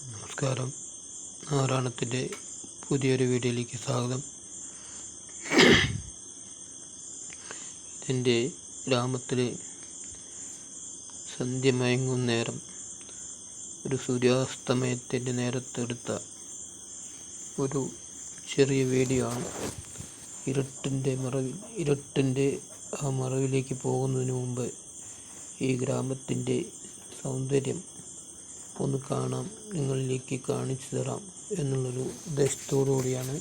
നമസ്കാരം. നാരായണത്തിൻ്റെ പുതിയൊരു വീഡിയോയിലേക്ക് സ്വാഗതം. എൻ്റെ ഗ്രാമത്തിൽ സന്ധ്യ മയങ്ങും നേരം ഒരു സൂര്യാസ്തമയത്തിൻ്റെ നേരത്തെടുത്ത ഒരു ചെറിയ വീഡിയോ ആണ്. ഇരുട്ടിൻ്റെ ആ മറവിലേക്ക് പോകുന്നതിന് മുമ്പ് ഈ ഗ്രാമത്തിൻ്റെ സൗന്ദര്യം ഒന്ന് കാണാം, നിങ്ങളിലേക്ക് കാണിച്ചു തരാം എന്നുള്ളൊരു ഉദ്ദേശത്തോടു കൂടിയാണ്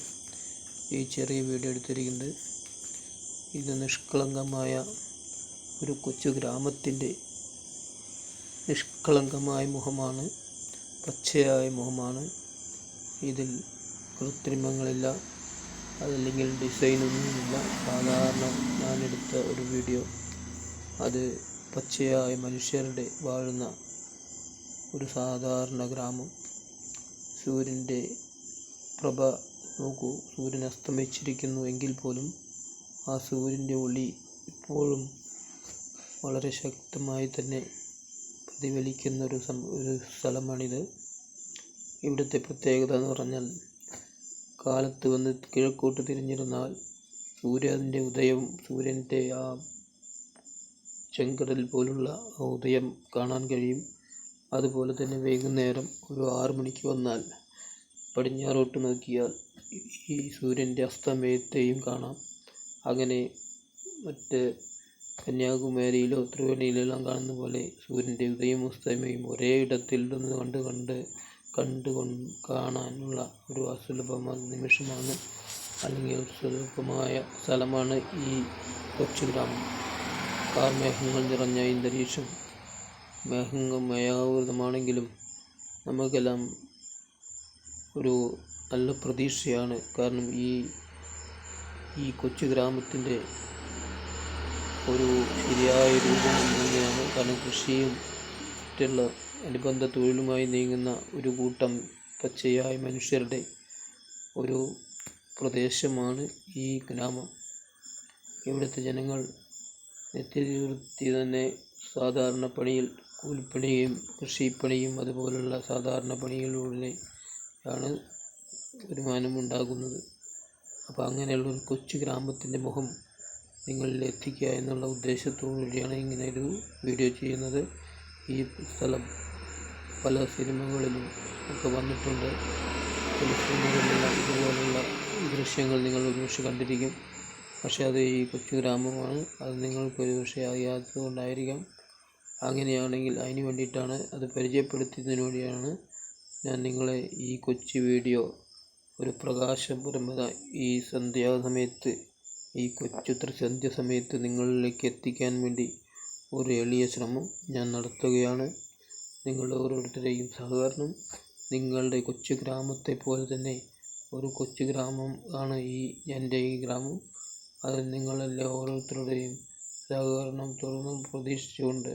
ഈ ചെറിയ വീഡിയോ എടുത്തിരിക്കുന്നത്. ഇത് നിഷ്കളങ്കമായ ഒരു കൊച്ചു ഗ്രാമത്തിൻ്റെ നിഷ്കളങ്കമായ മുഖമാണ്, പച്ചയായ മുഖമാണ്. ഇതിൽ കൃത്രിമങ്ങളില്ല, അതല്ലെങ്കിൽ ഡിസൈനൊന്നുമില്ല. സാധാരണ ഞാനെടുത്ത ഒരു വീഡിയോ. അത് പച്ചയായ മനുഷ്യരുടെ വാഴുന്ന ഒരു സാധാരണ ഗ്രാമം. സൂര്യൻ്റെ പ്രഭ നോക്കൂ, സൂര്യൻ അസ്തമിച്ചിരിക്കുന്നു എങ്കിൽ പോലും ആ സൂര്യൻ്റെ ഒളി ഇപ്പോഴും വളരെ ശക്തമായി തന്നെ പ്രതിഫലിക്കുന്ന ഒരു സ്ഥലമാണിത്. ഇവിടുത്തെ പ്രത്യേകത എന്ന് പറഞ്ഞാൽ, കാലത്ത് വന്ന് കിഴക്കോട്ട് തിരിഞ്ഞിരുന്നാൽ സൂര്യൻ്റെ ഉദയം, സൂര്യൻ്റെ ആ ചെങ്കടൽ പോലുള്ള ഉദയം കാണാൻ കഴിയും. അതുപോലെ തന്നെ വൈകുന്നേരം ഒരു 6 മണിക്ക് വന്നാൽ പടിഞ്ഞാറോട്ട് നോക്കിയാൽ ഈ സൂര്യൻ്റെ അസ്തമയത്തെയും കാണാം. അങ്ങനെ മറ്റ് കന്യാകുമാരിയിലോ ത്രിവേണിയിലെല്ലാം കാണുന്ന പോലെ സൂര്യൻ്റെ ഉദയവും അസ്തമയവും ഒരേ ഇടത്തിൽ നിന്ന് കാണാനുള്ള ഒരു അസുലഭമായ നിമിഷമാണ്, അല്ലെങ്കിൽ സുലഭമായ സ്ഥലമാണ് ഈ കൊച്ചു ഗ്രാമം. കാർമേഘങ്ങൾ നിറഞ്ഞ അന്തരീക്ഷം മേഘമയാവൃതമാണെങ്കിലും നമുക്കെല്ലാം ഒരു നല്ല പ്രതീക്ഷയാണ്. കാരണം ഈ കൊച്ചു ഗ്രാമത്തിൻ്റെ ഒരു ശരിയായ രൂപം തന്നെയാണ്. കാരണം കൃഷിയും മറ്റുള്ള അനുബന്ധ തൊഴിലുമായി നീങ്ങുന്ന ഒരു കൂട്ടം പച്ചയായ മനുഷ്യരുടെ ഒരു പ്രദേശമാണ് ഈ ഗ്രാമം. ഇവിടുത്തെ ജനങ്ങൾ നിത്യവൃത്തി തന്നെ സാധാരണ പണിയിൽ, കൂലിപ്പണിയും കൃഷിപ്പണിയും അതുപോലുള്ള സാധാരണ പണികളിലൂടെയാണ് വരുമാനമുണ്ടാകുന്നത്. അപ്പോൾ അങ്ങനെയുള്ളൊരു കൊച്ചു ഗ്രാമത്തിൻ്റെ മുഖം നിങ്ങളിൽ എത്തിക്കുക എന്നുള്ള ഉദ്ദേശത്തോടു കൂടിയാണ് ഇങ്ങനെ ഒരു വീഡിയോ ചെയ്യുന്നത്. ഈ സ്ഥലം പല സിനിമകളിലും ഒക്കെ വന്നിട്ടുണ്ട്. ചില സിനിമകളിലെല്ലാം ഇതുപോലുള്ള ദൃശ്യങ്ങൾ നിങ്ങൾ ഒരുപക്ഷെ കണ്ടിരിക്കും. പക്ഷേ അത് ഈ കൊച്ചു ഗ്രാമമാണ്. അത് നിങ്ങൾക്ക് ഒരുപക്ഷെ അറിയാത്തത് കൊണ്ടായിരിക്കാം. അങ്ങനെയാണെങ്കിൽ അതിന് വേണ്ടിയിട്ടാണ്, അത് പരിചയപ്പെടുത്തുന്നതിന് വേണ്ടിയാണ് ഞാൻ നിങ്ങളെ ഈ കൊച്ചു വീഡിയോ ഒരു പ്രകാശപരമായ ഈ സന്ധ്യാസമയത്ത്, ഈ കൊച്ചു സന്ധ്യ സമയത്ത് നിങ്ങളിലേക്ക് എത്തിക്കാൻ വേണ്ടി ഒരു എളിയ ശ്രമം ഞാൻ നടത്തുകയാണ്. നിങ്ങളുടെ ഓരോരുത്തരുടെയും സഹകരണം, നിങ്ങളുടെ കൊച്ചു ഗ്രാമത്തെ പോലെ തന്നെ ഒരു കൊച്ചു ഗ്രാമം ആണ് എൻ്റെ ഈ ഗ്രാമം. അത് നിങ്ങളെല്ലാം ഓരോരുത്തരുടെയും സഹകരണം തുറന്നും പ്രതീക്ഷിച്ചുകൊണ്ട്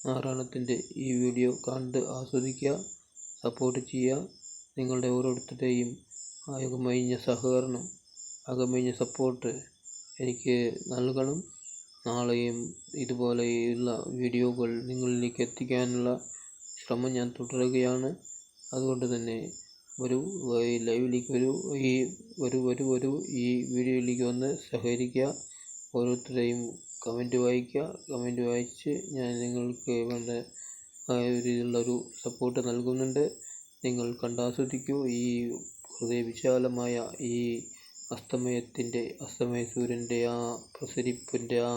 നാരായണത്തിൻ്റെ ഈ വീഡിയോ കണ്ട് ആസ്വദിക്കുക, സപ്പോർട്ട് ചെയ്യുക. നിങ്ങളുടെ ഓരോരുത്തരുടെയും അകമഴിഞ്ഞ സഹകരണം, അകമഴിഞ്ഞ സപ്പോർട്ട് എനിക്ക് നൽകണം. നാളെയും ഇതുപോലെയുള്ള വീഡിയോകൾ നിങ്ങളിലേക്ക് എത്തിക്കാനുള്ള ശ്രമം ഞാൻ തുടരുകയാണ്. അതുകൊണ്ട് തന്നെ ലൈവിലേക്ക് ഈ വീഡിയോയിലേക്ക് വന്ന് സഹകരിക്കുക. ഓരോരുത്തരെയും കമൻറ്റ് വായിക്കുക. കമൻറ്റ് വായിച്ച് ഞാൻ നിങ്ങൾക്ക് വേണ്ട രീതിയിലുള്ളൊരു സപ്പോർട്ട് നൽകുന്നുണ്ട്. നിങ്ങൾ കണ്ടാസ്വദിക്കൂ. ഈ ഹൃദയ വിശാലമായ ഈ അസ്തമയ സൂര്യൻ്റെ ആ പ്രസരിപ്പിൻ്റെ ആ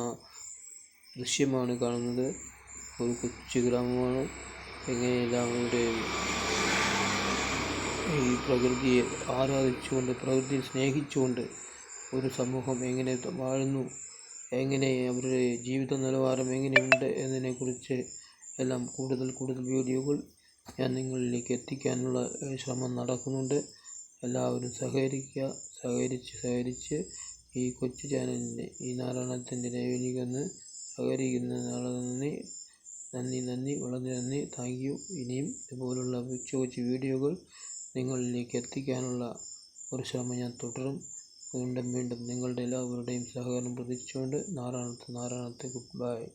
ദൃശ്യമാണ് കാണുന്നത്. ഒരു കൊച്ചു ഗ്രാമമാണ്. എങ്ങനെയെല്ലാം ഇവിടെ ഈ പ്രകൃതിയെ ആരാധിച്ചുകൊണ്ട്, പ്രകൃതിയെ സ്നേഹിച്ചുകൊണ്ട് ഒരു സമൂഹം എങ്ങനെ വാഴുന്നു, എങ്ങനെ അവരുടെ ജീവിത നിലവാരം എങ്ങനെയുണ്ട് എന്നതിനെക്കുറിച്ച് എല്ലാം കൂടുതൽ വീഡിയോകൾ ഞാൻ നിങ്ങളിലേക്ക് എത്തിക്കാനുള്ള ശ്രമം നടക്കുന്നുണ്ട്. എല്ലാവരും സഹകരിക്കുക. സഹകരിച്ച് ഈ കൊച്ചു ചാനലിൻ്റെ, ഈ നാരായണത്തിൻ്റെ ലൈവിലേക്ക് ഒന്ന് സഹകരിക്കുന്നതിനുള്ള നന്ദി, വളരെ നന്ദി. Thank you. ഇനിയും ഇതുപോലുള്ള കൊച്ചു വീഡിയോകൾ നിങ്ങളിലേക്ക് എത്തിക്കാനുള്ള ഒരു ശ്രമം ഞാൻ തുടരും. വീണ്ടും നിങ്ങളുടെ എല്ലാവരുടെയും സഹകരണം പ്രതീക്ഷിച്ചുകൊണ്ട് നാരായണത്തെ ഗുഡ് ബൈ.